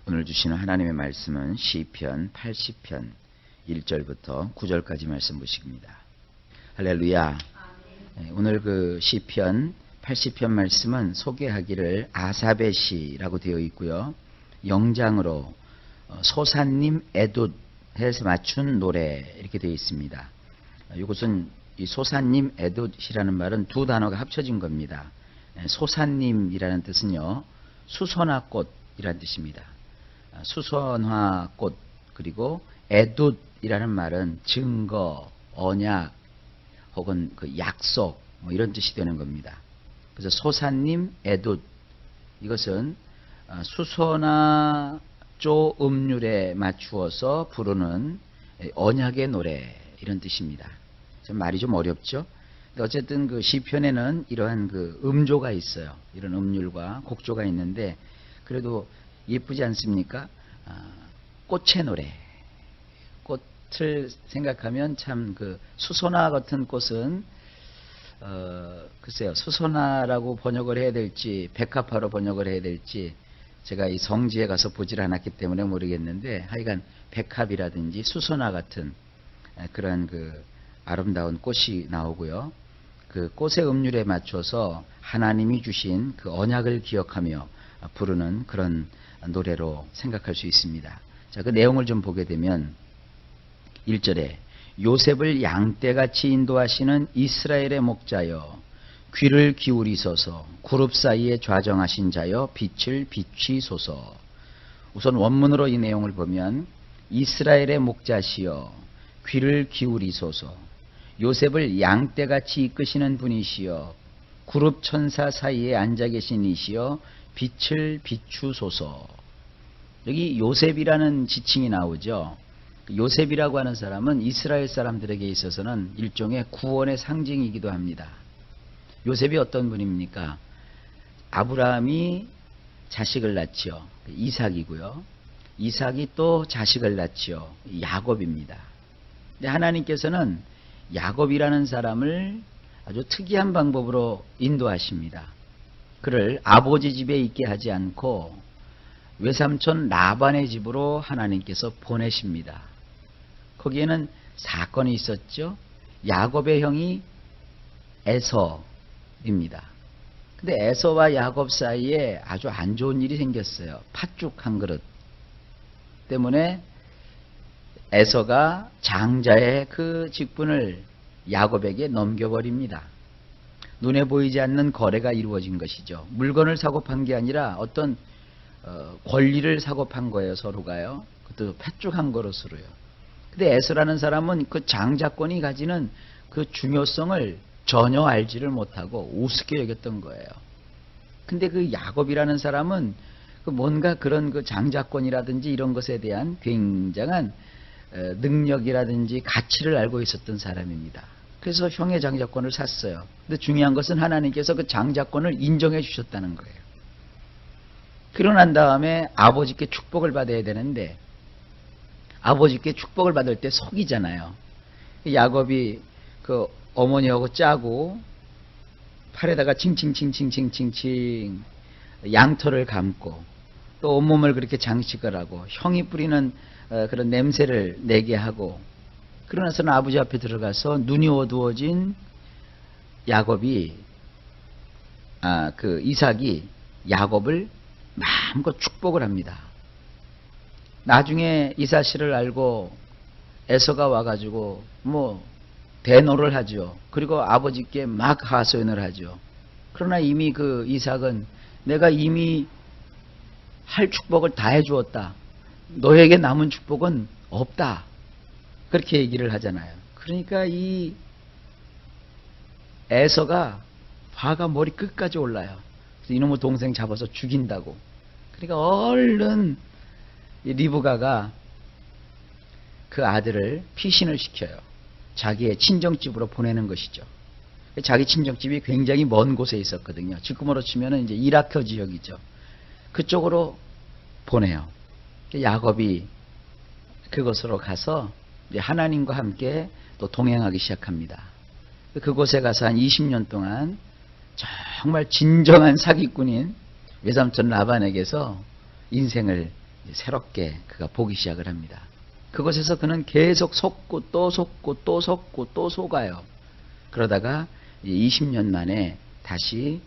오늘 주시는 하나님의 말씀은 시편 80편 1절부터 9절까지 말씀 보십니다. 할렐루야. 오늘 그 시편 80편 말씀은 소개하기를 아삽의 시라고 되어 있고요. 영장으로 소사님 에둣 해서 맞춘 노래 이렇게 되어 있습니다. 이것은 이 소사님 에둣이라는 말은 두 단어가 합쳐진 겁니다. 소사님이라는 뜻은요, 수선화꽃이라는 뜻입니다. 수선화꽃, 그리고 에둣이라는 말은 증거, 언약 혹은 그 약속 뭐 이런 뜻이 되는 겁니다. 그래서 소사님 에둣, 이것은 수선화 조 음률에 맞추어서 부르는 언약의 노래 이런 뜻입니다. 좀 말이 좀 어렵죠? 근데 어쨌든 그 시편에는 이러한 그 음조가 있어요. 이런 음률과 곡조가 있는데 그래도 예쁘지 않습니까? 꽃의 노래. 꽃을 생각하면 참 그 수선화 같은 꽃은 글쎄요, 수선화라고 번역을 해야 될지 백합화로 번역을 해야 될지 제가 이 성지에 가서 보질 않았기 때문에 모르겠는데 하여간 백합이라든지 수선화 같은 그런 그 아름다운 꽃이 나오고요. 그 꽃의 음률에 맞춰서 하나님이 주신 그 언약을 기억하며 부르는 그런 노래로 생각할 수 있습니다. 자, 그 내용을 좀 보게 되면 1절에 요셉을 양떼같이 인도하시는 이스라엘의 목자여 귀를 기울이소서, 그룹 사이에 좌정하신 자여 빛을 비추소서. 우선 원문으로 이 내용을 보면 이스라엘의 목자시여 귀를 기울이소서, 요셉을 양떼같이 이끄시는 분이시여 그룹 천사 사이에 앉아 계신 이시여 빛을 비추소서. 여기 요셉이라는 지칭이 나오죠. 요셉이라고 하는 사람은 이스라엘 사람들에게 있어서는 일종의 구원의 상징이기도 합니다. 요셉이 어떤 분입니까? 아브라함이 자식을 낳지요. 이삭이고요. 이삭이 또 자식을 낳지요. 야곱입니다. 근데 하나님께서는 야곱이라는 사람을 아주 특이한 방법으로 인도하십니다. 그를 아버지 집에 있게 하지 않고 외삼촌 라반의 집으로 하나님께서 보내십니다. 거기에는 사건이 있었죠. 야곱의 형이 에서입니다. 근데 에서와 야곱 사이에 아주 안 좋은 일이 생겼어요. 팥죽 한 그릇 때문에 에서가 장자의 그 직분을 야곱에게 넘겨버립니다. 눈에 보이지 않는 거래가 이루어진 것이죠. 물건을 사고 판 게 아니라 어떤 권리를 사고 판 거예요. 서로가요. 그것도 팥죽 한 그릇으로요. 근데 에서라는 사람은 그 장자권이 가지는 그 중요성을 전혀 알지를 못하고 우습게 여겼던 거예요. 근데 그 야곱이라는 사람은 그 뭔가 그런 그 장자권이라든지 이런 것에 대한 굉장한 능력이라든지 가치를 알고 있었던 사람입니다. 그래서 형의 장자권을 샀어요. 근데 중요한 것은 하나님께서 그 장자권을 인정해 주셨다는 거예요. 그러고 난 다음에 아버지께 축복을 받아야 되는데 아버지께 축복을 받을 때 속이잖아요. 야곱이 그 어머니하고 짜고 팔에다가 칭칭칭칭칭칭칭 양털을 감고 또 온몸을 그렇게 장식을 하고 형이 뿌리는 그런 냄새를 내게 하고 그러나서는 아버지 앞에 들어가서 눈이 어두워진 야곱이 그 이삭이 야곱을 마음껏 축복을 합니다. 나중에 이 사실을 알고 에서가 와가지고 뭐 대노를 하죠. 그리고 아버지께 막 하소연을 하죠. 그러나 이미 그 이삭은 내가 이미 할 축복을 다 해주었다. 너에게 남은 축복은 없다. 그렇게 얘기를 하잖아요. 그러니까 이 에서가 화가 머리 끝까지 올라요. 그래서 이놈의 동생 잡아서 죽인다고. 그러니까 얼른 리브가가 그 아들을 피신을 시켜요. 자기의 친정집으로 보내는 것이죠. 자기 친정집이 굉장히 먼 곳에 있었거든요. 지금으로 치면 이제 이라크 지역이죠. 그쪽으로 보내요. 야곱이 그곳으로 가서 이제 하나님과 함께 또 동행하기 시작합니다. 그곳에 가서 한 20년 동안 정말 진정한 사기꾼인 외삼촌 라반에게서 인생을 새롭게 그가 보기 시작을 합니다. 그곳에서 그는 계속 속고 또 속고 또 속고 또 속아요. 그러다가 20년 만에 다시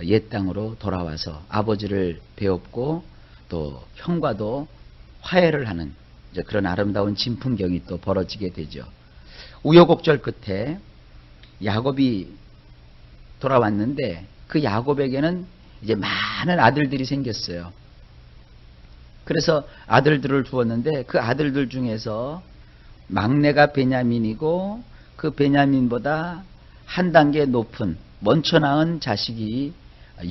옛 땅으로 돌아와서 아버지를 배웠고 또 형과도 화해를 하는 이제 그런 아름다운 진풍경이 또 벌어지게 되죠. 우여곡절 끝에 야곱이 돌아왔는데 그 야곱에게는 이제 많은 아들들이 생겼어요. 그래서 아들들을 두었는데 그 아들들 중에서 막내가 베냐민이고 그 베냐민보다 한 단계 높은 먼저 낳은 자식이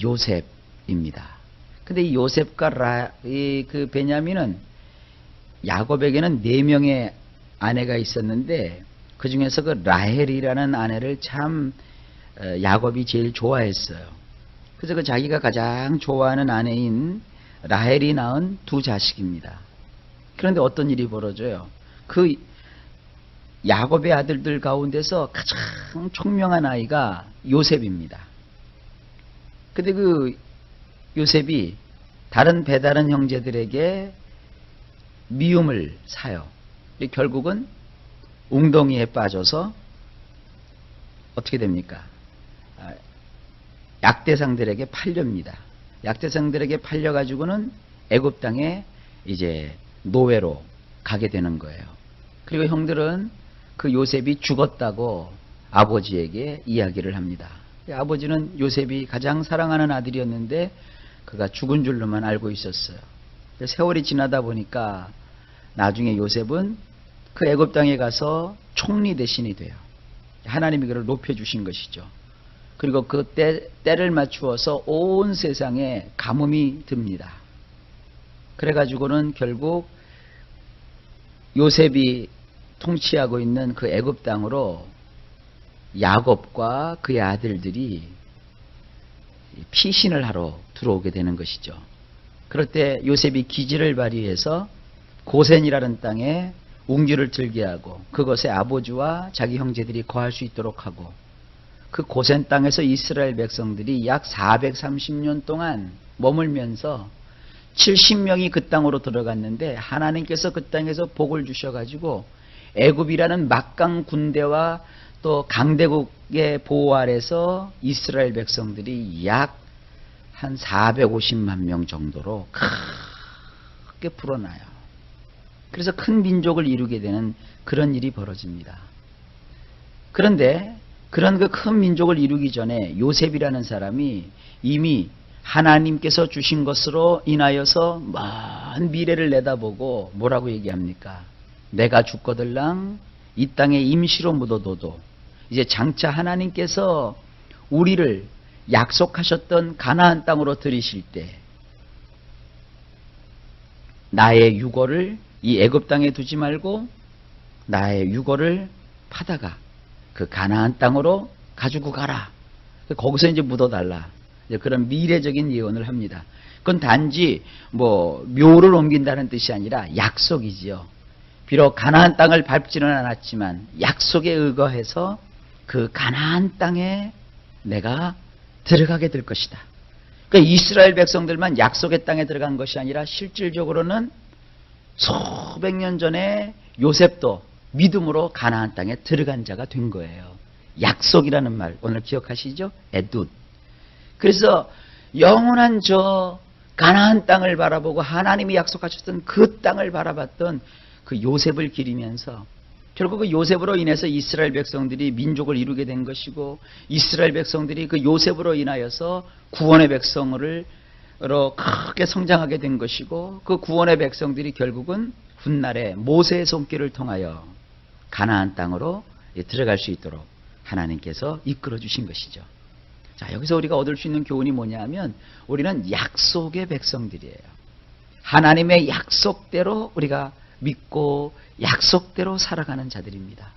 요셉입니다. 근데 이 요셉과 그 베냐민은 야곱에게는 4명의 아내가 있었는데 그 중에서 그 라헬이라는 아내를 참 야곱이 제일 좋아했어요. 그래서 그 자기가 가장 좋아하는 아내인 라헬이 낳은 2 자식입니다. 그런데 어떤 일이 벌어져요? 그 야곱의 아들들 가운데서 가장 총명한 아이가 요셉입니다. 근데 그 요셉이 다른 배다른 형제들에게 미움을 사요. 결국은 웅덩이에 빠져서 어떻게 됩니까? 약대상들에게 팔렵니다. 약대상들에게 팔려가지고는 애굽 땅에 이제 노예로 가게 되는 거예요. 그리고 형들은 그 요셉이 죽었다고 아버지에게 이야기를 합니다. 아버지는 요셉이 가장 사랑하는 아들이었는데 그가 죽은 줄로만 알고 있었어요. 세월이 지나다 보니까 나중에 요셉은 그 애굽 땅에 가서 총리 대신이 돼요. 하나님이 그를 높여주신 것이죠. 그리고 그 때를 맞추어서 온 세상에 가뭄이 듭니다. 그래가지고는 결국 요셉이 통치하고 있는 그 애굽 땅으로 야곱과 그의 아들들이 피신을 하러 들어오게 되는 것이죠. 그럴 때 요셉이 기지를 발휘해서 고센이라는 땅에 웅기를 들게 하고 그것에 아버지와 자기 형제들이 거할 수 있도록 하고 그 고센 땅에서 이스라엘 백성들이 약 430년 동안 머물면서 70명이 그 땅으로 들어갔는데 하나님께서 그 땅에서 복을 주셔가지고 애굽이라는 막강 군대와 또 강대국의 보호 아래서 이스라엘 백성들이 약 한 450만 명 정도로 크게 불어나요. 그래서 큰 민족을 이루게 되는 그런 일이 벌어집니다. 그런데 그런 그 큰 민족을 이루기 전에 요셉이라는 사람이 이미 하나님께서 주신 것으로 인하여서 먼 미래를 내다보고 뭐라고 얘기합니까? 내가 죽거들랑 이 땅에 임시로 묻어둬도 이제 장차 하나님께서 우리를 약속하셨던 가나안 땅으로 들이실 때 나의 유고를 이 애굽 땅에 두지 말고 나의 유고를 파다가 그 가나안 땅으로 가지고 가라. 거기서 이제 묻어달라. 이제 그런 미래적인 예언을 합니다. 그건 단지 뭐 묘를 옮긴다는 뜻이 아니라 약속이지요. 비록 가나안 땅을 밟지는 않았지만 약속에 의거해서 그 가나안 땅에 내가 들어가게 될 것이다. 그러니까 이스라엘 백성들만 약속의 땅에 들어간 것이 아니라 실질적으로는 수백 년 전에 요셉도 믿음으로 가나안 땅에 들어간 자가 된 거예요. 약속이라는 말 오늘 기억하시죠? 에둡. 그래서 영원한 저 가나안 땅을 바라보고 하나님이 약속하셨던 그 땅을 바라봤던 그 요셉을 기리면서 결국 그 요셉으로 인해서 이스라엘 백성들이 민족을 이루게 된 것이고 이스라엘 백성들이 그 요셉으로 인하여서 구원의 백성으로 크게 성장하게 된 것이고 그 구원의 백성들이 결국은 훗날에 모세의 손길을 통하여 가나안 땅으로 들어갈 수 있도록 하나님께서 이끌어 주신 것이죠. 자, 여기서 우리가 얻을 수 있는 교훈이 뭐냐 하면 우리는 약속의 백성들이에요. 하나님의 약속대로 우리가 믿고 약속대로 살아가는 자들입니다.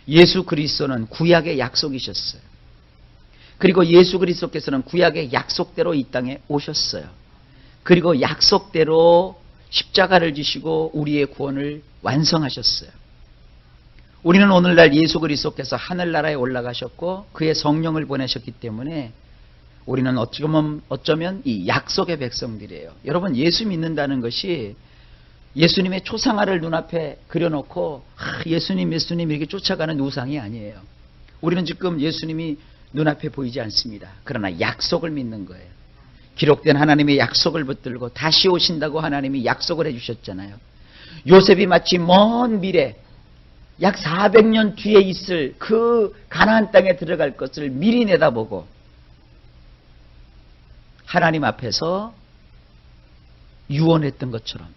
예수 그리스도는 구약의 약속이셨어요. 그리고 예수 그리스도께서는 구약의 약속대로 이 땅에 오셨어요. 그리고 약속대로 십자가를 지시고 우리의 구원을 완성하셨어요. 우리는 오늘날 예수 그리스도께서 하늘나라에 올라가셨고 그의 성령을 보내셨기 때문에 우리는 어쩌면 이 약속의 백성들이에요. 여러분, 예수 믿는다는 것이 예수님의 초상화를 눈앞에 그려놓고 예수님 이렇게 쫓아가는 우상이 아니에요. 우리는 지금 예수님이 눈앞에 보이지 않습니다. 그러나 약속을 믿는 거예요. 기록된 하나님의 약속을 붙들고 다시 오신다고 하나님이 약속을 해주셨잖아요. 요셉이 마치 먼 미래 약 400년 뒤에 있을 그 가나안 땅에 들어갈 것을 미리 내다보고 하나님 앞에서 유언했던 것처럼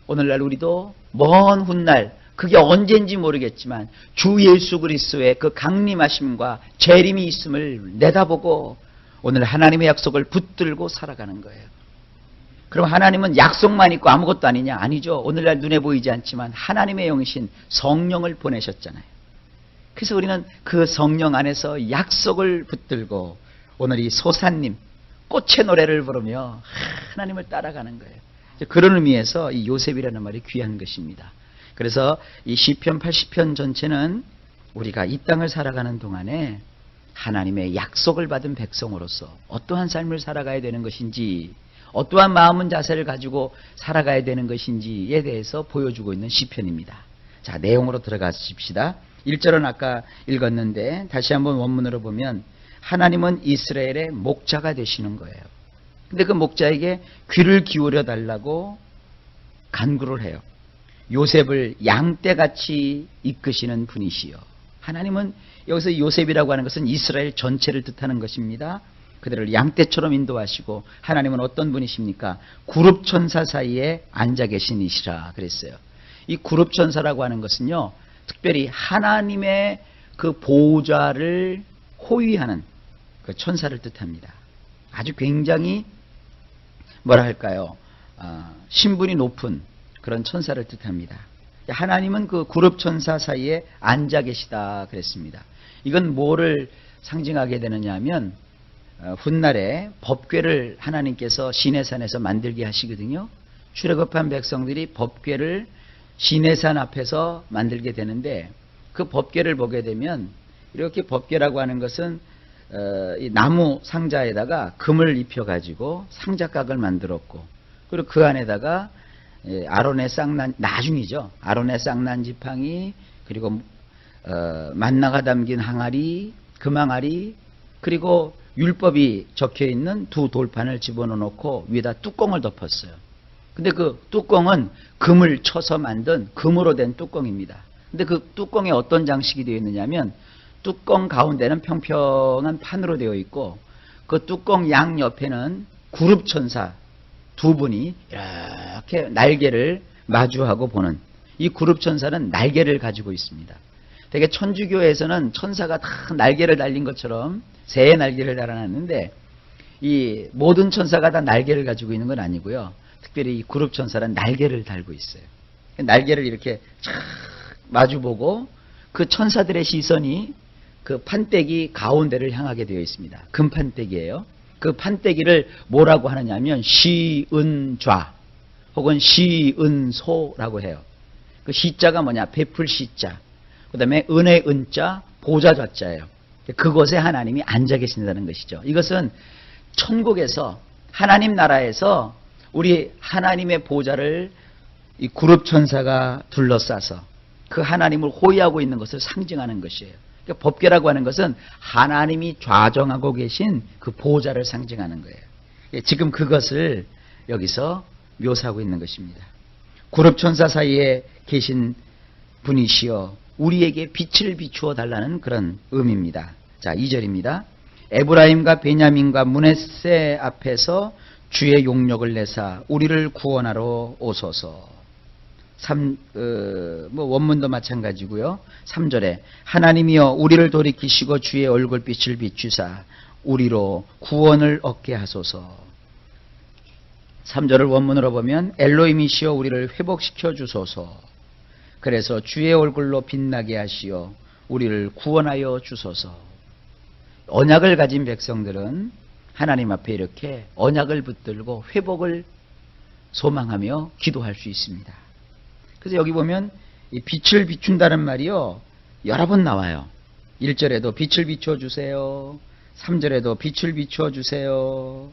오늘날 우리도 먼 훗날 그게 언제인지 모르겠지만 주 예수 그리스도의 그 강림하심과 재림이 있음을 내다보고 오늘 하나님의 약속을 붙들고 살아가는 거예요. 그럼 하나님은 약속만 있고 아무것도 아니냐? 아니죠. 오늘날 눈에 보이지 않지만 하나님의 영이신 성령을 보내셨잖아요. 그래서 우리는 그 성령 안에서 약속을 붙들고 오늘 이 소사님 꽃의 노래를 부르며 하나님을 따라가는 거예요. 그런 의미에서 이 요셉이라는 말이 귀한 것입니다. 그래서 이 시편 80편 전체는 우리가 이 땅을 살아가는 동안에 하나님의 약속을 받은 백성으로서 어떠한 삶을 살아가야 되는 것인지, 어떠한 마음은 자세를 가지고 살아가야 되는 것인지에 대해서 보여주고 있는 시편입니다. 자, 내용으로 들어가십시다. 1절은 아까 읽었는데 다시 한번 원문으로 보면 하나님은 이스라엘의 목자가 되시는 거예요. 근데 그 목자에게 귀를 기울여 달라고 간구를 해요. 요셉을 양떼같이 이끄시는 분이시요. 하나님은 여기서 요셉이라고 하는 것은 이스라엘 전체를 뜻하는 것입니다. 그들을 양떼처럼 인도하시고 하나님은 어떤 분이십니까? 그룹천사 사이에 앉아 계신 이시라 그랬어요. 이 그룹천사라고 하는 것은요, 특별히 하나님의 그 보좌를 호위하는 그 천사를 뜻합니다. 아주 굉장히 뭐라 할까요? 신분이 높은 그런 천사를 뜻합니다. 하나님은 그 그룹천사 사이에 앉아 계시다 그랬습니다. 이건 뭐를 상징하게 되느냐 하면 훗날에 법궤를 하나님께서 시내산에서 만들게 하시거든요. 출애굽한 백성들이 법궤를 시내산 앞에서 만들게 되는데 그 법궤를 보게 되면 이렇게 법궤라고 하는 것은 이 나무 상자에다가 금을 입혀가지고 상자각을 만들었고, 그리고 그 안에다가 아론의 쌍난, 나중이죠. 아론의 쌍난 지팡이, 그리고 만나가 담긴 항아리, 금항아리, 그리고 율법이 적혀있는 두 돌판을 집어넣고 위에다 뚜껑을 덮었어요. 근데 그 뚜껑은 금을 쳐서 만든 금으로 된 뚜껑입니다. 근데 그 뚜껑에 어떤 장식이 되어 있느냐면 뚜껑 가운데는 평평한 판으로 되어 있고 그 뚜껑 양 옆에는 그룹천사 두 분이 이렇게 날개를 마주하고 보는, 이 그룹천사는 날개를 가지고 있습니다. 되게 천주교에서는 천사가 다 날개를 달린 것처럼 새의 날개를 달아놨는데 이 모든 천사가 다 날개를 가지고 있는 건 아니고요. 특별히 이 그룹천사는 날개를 달고 있어요. 날개를 이렇게 쫙 마주보고 그 천사들의 시선이 그 판때기 가운데를 향하게 되어 있습니다. 금판때기예요. 그 판때기를 뭐라고 하느냐면 시은좌 혹은 시은소라고 해요. 그 시자가 뭐냐? 베풀 시자. 그 다음에 은혜 은자, 보좌 좌자예요. 그곳에 하나님이 앉아 계신다는 것이죠. 이것은 천국에서 하나님 나라에서 우리 하나님의 보좌를 이 그룹 천사가 둘러싸서 그 하나님을 호위하고 있는 것을 상징하는 것이에요. 그러니까 법궤라고 하는 것은 하나님이 좌정하고 계신 그 보좌를 상징하는 거예요. 지금 그것을 여기서 묘사하고 있는 것입니다. 그룹 천사 사이에 계신 분이시여 우리에게 빛을 비추어 달라는 그런 의미입니다. 자, 2절입니다. 에브라임과 베냐민과 므낫세 앞에서 주의 용력을 내사 우리를 구원하러 오소서. 원문도 마찬가지고요. 3절에 하나님이여 우리를 돌이키시고 주의 얼굴빛을 비추사 우리로 구원을 얻게 하소서. 3절을 원문으로 보면 엘로힘이시여 우리를 회복시켜 주소서. 그래서 주의 얼굴로 빛나게 하시어 우리를 구원하여 주소서. 언약을 가진 백성들은 하나님 앞에 이렇게 언약을 붙들고 회복을 소망하며 기도할 수 있습니다. 그래서 여기 보면 이 빛을 비춘다는 말이요 여러 번 나와요. 1절에도 빛을 비추어 주세요. 3절에도 빛을 비추어 주세요.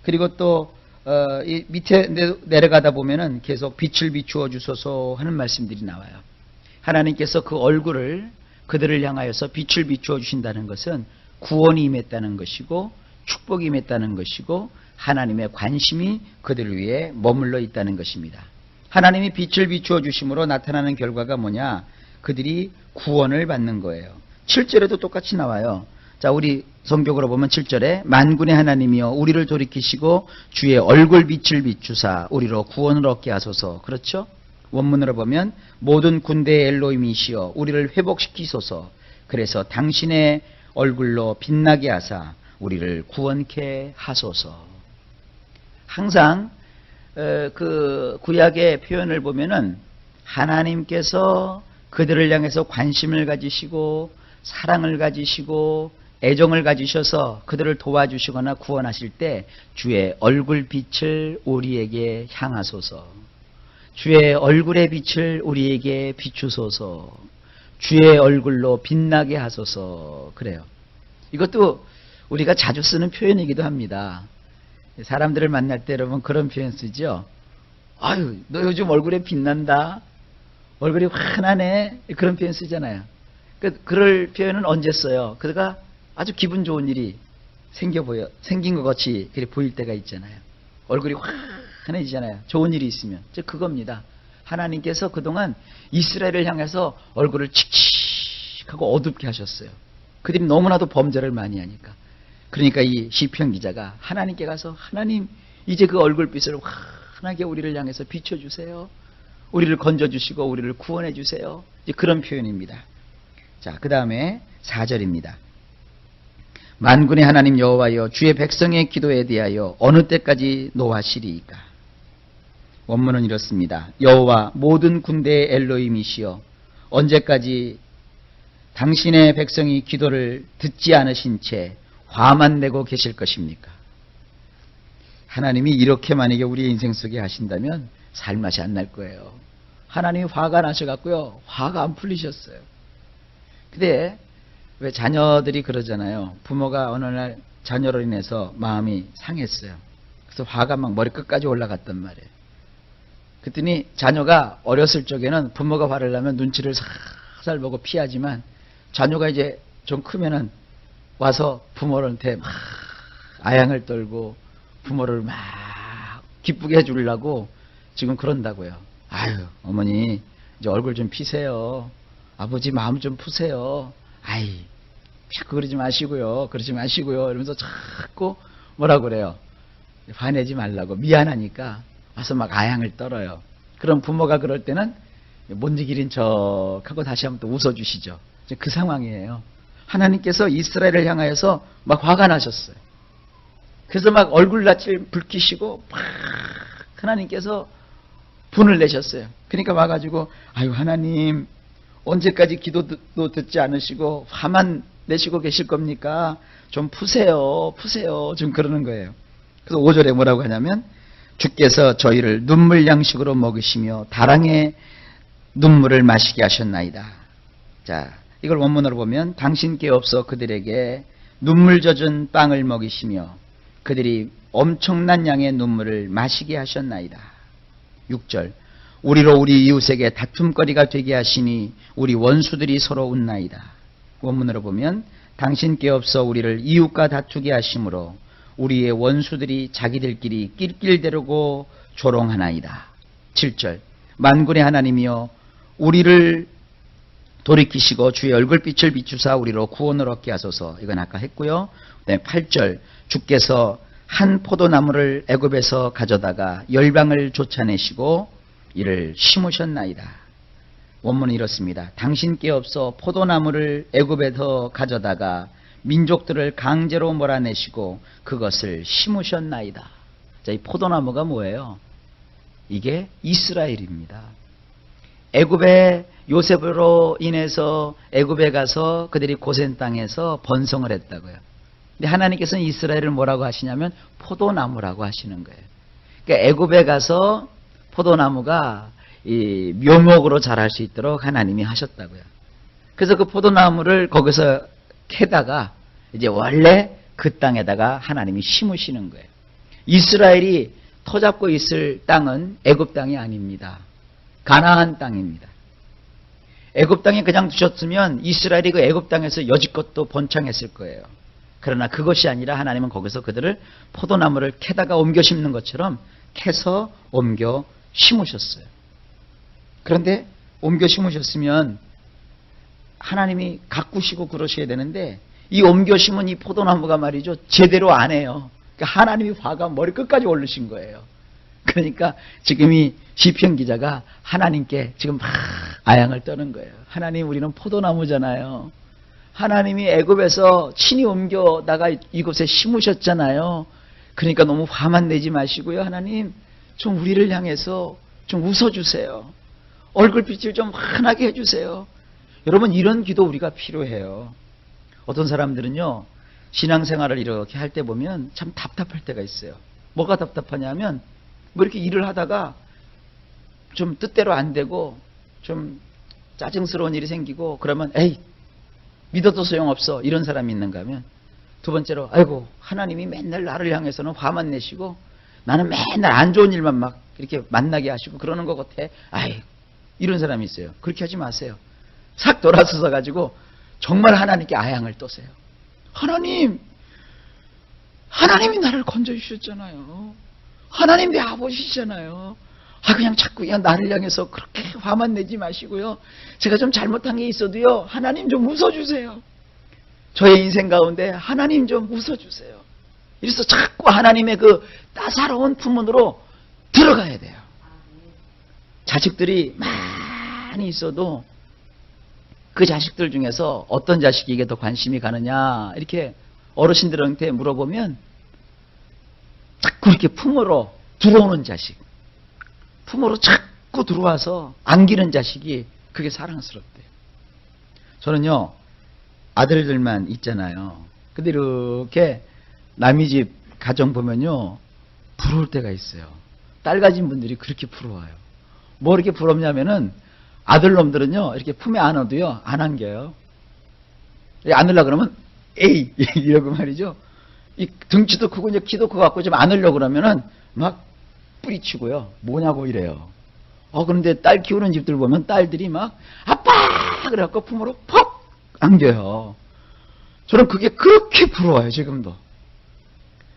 그리고 또 이 밑에 내려가다 보면은 계속 빛을 비추어 주소서 하는 말씀들이 나와요. 하나님께서 그 얼굴을 그들을 향하여서 빛을 비추어 주신다는 것은 구원이 임했다는 것이고 축복이 임했다는 것이고 하나님의 관심이 그들을 위해 머물러 있다는 것입니다. 하나님이 빛을 비추어 주심으로 나타나는 결과가 뭐냐? 그들이 구원을 받는 거예요. 7절에도 똑같이 나와요. 자, 우리 성경으로 보면 7절에 만군의 하나님이여 우리를 돌이키시고 주의 얼굴 빛을 비추사 우리로 구원을 얻게 하소서. 그렇죠? 원문으로 보면 모든 군대의 엘로힘이시여 우리를 회복시키소서. 그래서 당신의 얼굴로 빛나게 하사 우리를 구원케 하소서. 항상 그 구약의 표현을 보면은 하나님께서 그들을 향해서 관심을 가지시고 사랑을 가지시고 애정을 가지셔서 그들을 도와주시거나 구원하실 때 주의 얼굴 빛을 우리에게 향하소서. 주의 얼굴의 빛을 우리에게 비추소서. 주의 얼굴로 빛나게 하소서. 그래요. 이것도 우리가 자주 쓰는 표현이기도 합니다. 사람들을 만날 때 여러분 그런 표현 쓰죠. 아유, 너 요즘 얼굴에 빛난다. 얼굴이 환하네. 그런 표현 쓰잖아요. 그럴 표현은 언제 써요? 그가 아주 기분 좋은 일이 생긴 것 같이 그렇게 보일 때가 있잖아요. 얼굴이 환해지잖아요. 좋은 일이 있으면. 즉 그겁니다. 하나님께서 그동안 이스라엘을 향해서 얼굴을 칙칙하고 어둡게 하셨어요. 그들이 너무나도 범죄를 많이 하니까. 그러니까 이 시편 기자가 하나님께 가서 하나님 이제 그 얼굴빛을 환하게 우리를 향해서 비춰주세요. 우리를 건져주시고 우리를 구원해 주세요. 이제 그런 표현입니다. 자, 그 다음에 4절입니다. 만군의 하나님 여호와여 주의 백성의 기도에 대하여 어느 때까지 노하시리이까. 원문은 이렇습니다. 여호와 모든 군대의 엘로힘이시여 언제까지 당신의 백성이 기도를 듣지 않으신 채 화만 내고 계실 것입니까? 하나님이 이렇게 만약에 우리의 인생 속에 하신다면 살맛이 안 날 거예요. 하나님이 화가 나셔갖고요. 화가 안 풀리셨어요. 근데 왜 자녀들이 그러잖아요. 부모가 어느 날 자녀로 인해서 마음이 상했어요. 그래서 화가 막 머리끝까지 올라갔단 말이에요. 그랬더니 자녀가 어렸을 적에는 부모가 화를 나면 눈치를 살살 보고 피하지만 자녀가 이제 좀 크면은 와서 부모한테 막 아양을 떨고 부모를 막 기쁘게 해주려고 지금 그런다고요. 아유, 어머니 이제 얼굴 좀 피세요. 아버지 마음 좀 푸세요. 아이, 자꾸 그러지 마시고요. 그러지 마시고요. 이러면서 자꾸 뭐라 그래요. 화내지 말라고 미안하니까 와서 막 아양을 떨어요. 그럼 부모가 그럴 때는 못 이기린 척하고 다시 한번 또 웃어주시죠. 그 상황이에요. 하나님께서 이스라엘을 향하여서 막 화가 나셨어요. 그래서 막 얼굴낯을 붉히시고 막 하나님께서 분을 내셨어요. 그러니까 와가지고 아유 하나님 언제까지 기도도 듣지 않으시고 화만 내시고 계실 겁니까? 좀 푸세요. 푸세요. 좀 그러는 거예요. 그래서 5절에 뭐라고 하냐면 주께서 저희를 눈물 양식으로 먹으시며 다랑의 눈물을 마시게 하셨나이다. 자, 이걸 원문으로 보면 당신께 없어 그들에게 눈물 젖은 빵을 먹이시며 그들이 엄청난 양의 눈물을 마시게 하셨나이다. 6절 우리로 우리 이웃에게 다툼거리가 되게 하시니 우리 원수들이 서로 웃나이다. 원문으로 보면 당신께 없어 우리를 이웃과 다투게 하심으로 우리의 원수들이 자기들끼리 낄낄대르고 조롱하나이다. 7절 만군의 하나님이여 우리를 돌이키시고 주의 얼굴빛을 비추사 우리로 구원을 얻게 하소서. 이건 아까 했고요. 8절 주께서 한 포도나무를 애굽에서 가져다가 열방을 쫓아내시고 이를 심으셨나이다. 원문은 이렇습니다. 당신께 없어 포도나무를 애굽에서 가져다가 민족들을 강제로 몰아내시고 그것을 심으셨나이다. 자, 이 포도나무가 뭐예요? 이게 이스라엘입니다. 애굽의 요셉으로 인해서 애굽에 가서 그들이 고센 땅에서 번성을 했다고요. 근데 하나님께서는 이스라엘을 뭐라고 하시냐면 포도나무라고 하시는 거예요. 그러니까 애굽에 가서 포도나무가 이 묘목으로 자랄 수 있도록 하나님이 하셨다고요. 그래서 그 포도나무를 거기서 캐다가 이제 원래 그 땅에다가 하나님이 심으시는 거예요. 이스라엘이 터잡고 있을 땅은 애굽 땅이 아닙니다. 가나안 땅입니다. 애굽 땅에 그냥 두셨으면 이스라엘이 그 애굽 땅에서 여지껏도 번창했을 거예요. 그러나 그것이 아니라 하나님은 거기서 그들을 포도나무를 캐다가 옮겨 심는 것처럼 캐서 옮겨 심으셨어요. 그런데 옮겨 심으셨으면 하나님이 가꾸시고 그러셔야 되는데 이 옮겨 심은 이 포도나무가 말이죠, 제대로 안 해요. 그러니까 하나님이 화가 머리 끝까지 오르신 거예요. 그러니까 지금 이 시편 기자가 하나님께 지금 막 아양을 떠는 거예요. 하나님, 우리는 포도나무잖아요. 하나님이 애굽에서 친히 옮겨다가 이곳에 심으셨잖아요. 그러니까 너무 화만 내지 마시고요. 하나님, 좀 우리를 향해서 좀 웃어주세요. 얼굴빛을 좀 환하게 해주세요. 여러분, 이런 기도 우리가 필요해요. 어떤 사람들은요, 신앙생활을 이렇게 할 때 보면 참 답답할 때가 있어요. 뭐가 답답하냐면 뭐 이렇게 일을 하다가 좀 뜻대로 안 되고 좀 짜증스러운 일이 생기고 그러면 에이, 믿어도 소용없어, 이런 사람이 있는가 하면, 두 번째로 아이고, 하나님이 맨날 나를 향해서는 화만 내시고 나는 맨날 안 좋은 일만 막 이렇게 만나게 하시고 그러는 것 같아. 아이, 이런 사람이 있어요. 그렇게 하지 마세요. 싹 돌아서서 가지고 정말 하나님께 아양을 떠세요. 하나님이 나를 건져주셨잖아요. 하나님 내 아버지시잖아요. 그냥 자꾸 그냥 나를 향해서 그렇게 화만 내지 마시고요. 제가 좀 잘못한 게 있어도요, 하나님 좀 웃어주세요. 저의 인생 가운데 하나님 좀 웃어주세요. 이래서 자꾸 하나님의 그 따사로운 품문으로 들어가야 돼요. 자식들이 많이 있어도 그 자식들 중에서 어떤 자식이 이게 더 관심이 가느냐 이렇게 어르신들한테 물어보면 자꾸 이렇게 품으로 들어오는 자식, 품으로 자꾸 들어와서 안기는 자식이 그게 사랑스럽대요. 저는요, 아들들만 있잖아요. 근데 이렇게 남의 집 가정 보면요, 부러울 때가 있어요. 딸 가진 분들이 그렇게 부러워요. 뭐 이렇게 부럽냐면은 아들놈들은요, 이렇게 품에 안아도요, 안 안겨요. 안으려고 그러면 에이 이러고 말이죠. 이 등치도 크고 이제 키도 크고 갖고 좀 안으려고 그러면은 막 뿌리치고요. 뭐냐고 이래요. 그런데 딸 키우는 집들 보면 딸들이 막 아빠 그래갖고 품으로 퍽 안겨요. 저는 그게 그렇게 부러워요, 지금도.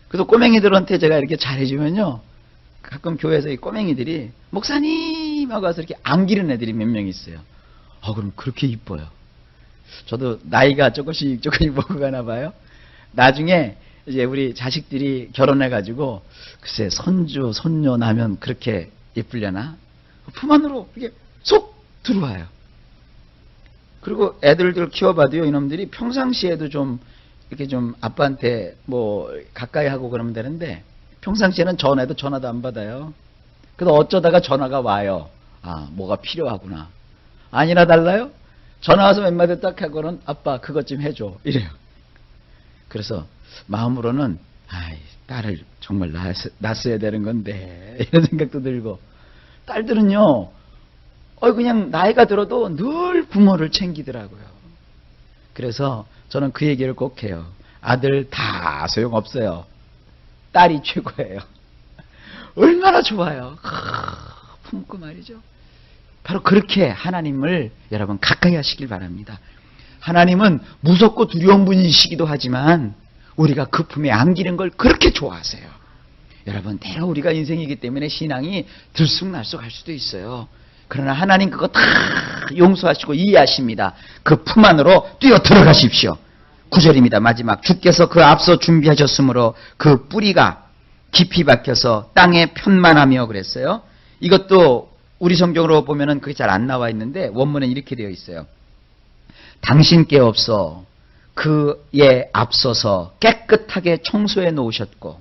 그래서 꼬맹이들한테 제가 이렇게 잘해주면요, 가끔 교회에서 이 꼬맹이들이 목사님 하고 와서 이렇게 안기는 애들이 몇 명 있어요. 그럼 그렇게 이뻐요. 저도 나이가 조금씩 먹어가나 봐요. 나중에 이제 우리 자식들이 결혼해가지고 글쎄 손주 손녀 나면 그렇게 예쁘려나? 품 안으로 이렇게 쏙 들어와요. 그리고 애들들 키워봐도요, 이놈들이 평상시에도 좀 이렇게 좀 아빠한테 뭐 가까이 하고 그러면 되는데 평상시에는 전화도 안 받아요. 그래서 어쩌다가 전화가 와요. 뭐가 필요하구나. 아니나 달라요? 전화 와서 몇 마디 딱 하고는 아빠 그것 좀 해줘 이래요. 그래서 마음으로는 딸을 정말 낳았어야 되는 건데 이런 생각도 들고, 딸들은요, 그냥 나이가 들어도 늘 부모를 챙기더라고요. 그래서 저는 그 얘기를 꼭 해요. 아들 다 소용없어요. 딸이 최고예요. 얼마나 좋아요. 품고 말이죠. 바로 그렇게 하나님을 여러분 가까이 하시길 바랍니다. 하나님은 무섭고 두려운 분이시기도 하지만 우리가 그 품에 안기는 걸 그렇게 좋아하세요. 여러분, 때로 우리가 인생이기 때문에 신앙이 들쑥날쑥 할 수도 있어요. 그러나 하나님 그거 다 용서하시고 이해하십니다. 그 품 안으로 뛰어 들어가십시오. 9절입니다. 마지막. 주께서 그 앞서 준비하셨으므로 그 뿌리가 깊이 박혀서 땅에 편만하며 그랬어요. 이것도 우리 성경으로 보면은 그게 잘 안 나와 있는데 원문은 이렇게 되어 있어요. 당신께 없어 그에 앞서서 깨끗하게 청소해 놓으셨고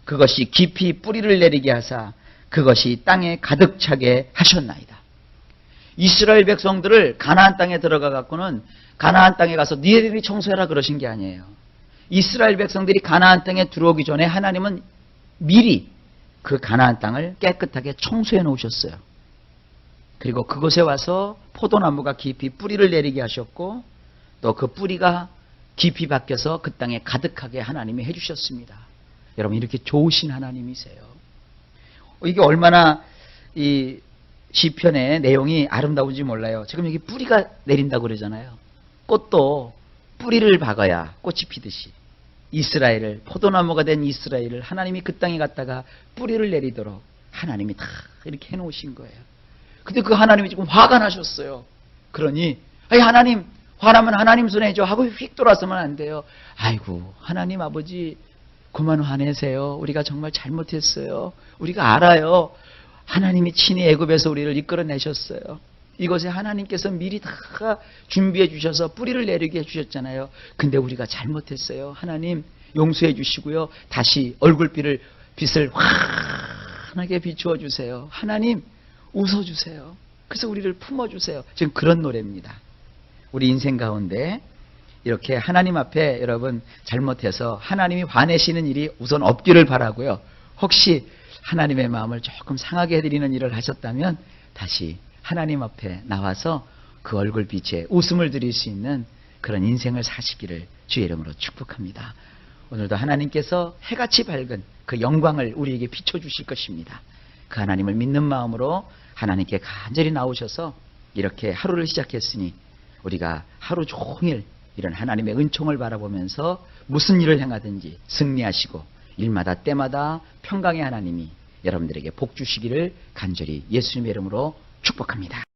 그것이 깊이 뿌리를 내리게 하사 그것이 땅에 가득 차게 하셨나이다. 이스라엘 백성들을 가나안 땅에 들어가 갖고는 가나안 땅에 가서 니네들이 청소해라 그러신 게 아니에요. 이스라엘 백성들이 가나안 땅에 들어오기 전에 하나님은 미리 그 가나안 땅을 깨끗하게 청소해 놓으셨어요. 그리고 그곳에 와서 포도나무가 깊이 뿌리를 내리게 하셨고 또 그 뿌리가 깊이 박혀서 그 땅에 가득하게 하나님이 해주셨습니다. 여러분, 이렇게 좋으신 하나님이세요. 이게 얼마나 이 시편의 내용이 아름다운지 몰라요. 지금 여기 뿌리가 내린다고 그러잖아요. 꽃도 뿌리를 박아야 꽃이 피듯이 이스라엘을, 포도나무가 된 이스라엘을 하나님이 그 땅에 갔다가 뿌리를 내리도록 하나님이 다 이렇게 해놓으신 거예요. 근데 그 하나님이 지금 화가 나셨어요. 그러니 아이 하나님, 화나면 하나님 손에 줘 하고 휙 돌아서면 안 돼요. 아이고 하나님 아버지 그만 화내세요. 우리가 정말 잘못했어요. 우리가 알아요. 하나님이 친히 애굽에서 우리를 이끌어내셨어요. 이것에 하나님께서 미리 다 준비해 주셔서 뿌리를 내리게 해주셨잖아요. 근데 우리가 잘못했어요. 하나님 용서해 주시고요. 다시 빛을 환하게 비추어 주세요. 하나님 웃어주세요. 그래서 우리를 품어주세요. 지금 그런 노래입니다. 우리 인생 가운데 이렇게 하나님 앞에 여러분 잘못해서 하나님이 화내시는 일이 우선 없기를 바라고요. 혹시 하나님의 마음을 조금 상하게 해드리는 일을 하셨다면 다시 하나님 앞에 나와서 그 얼굴빛에 웃음을 드릴 수 있는 그런 인생을 사시기를 주의 이름으로 축복합니다. 오늘도 하나님께서 해같이 밝은 그 영광을 우리에게 비춰주실 것입니다. 그 하나님을 믿는 마음으로 하나님께 간절히 나오셔서 이렇게 하루를 시작했으니 우리가 하루 종일 이런 하나님의 은총을 바라보면서 무슨 일을 행하든지 승리하시고 일마다 때마다 평강의 하나님이 여러분들에게 복 주시기를 간절히 예수님의 이름으로 축복합니다.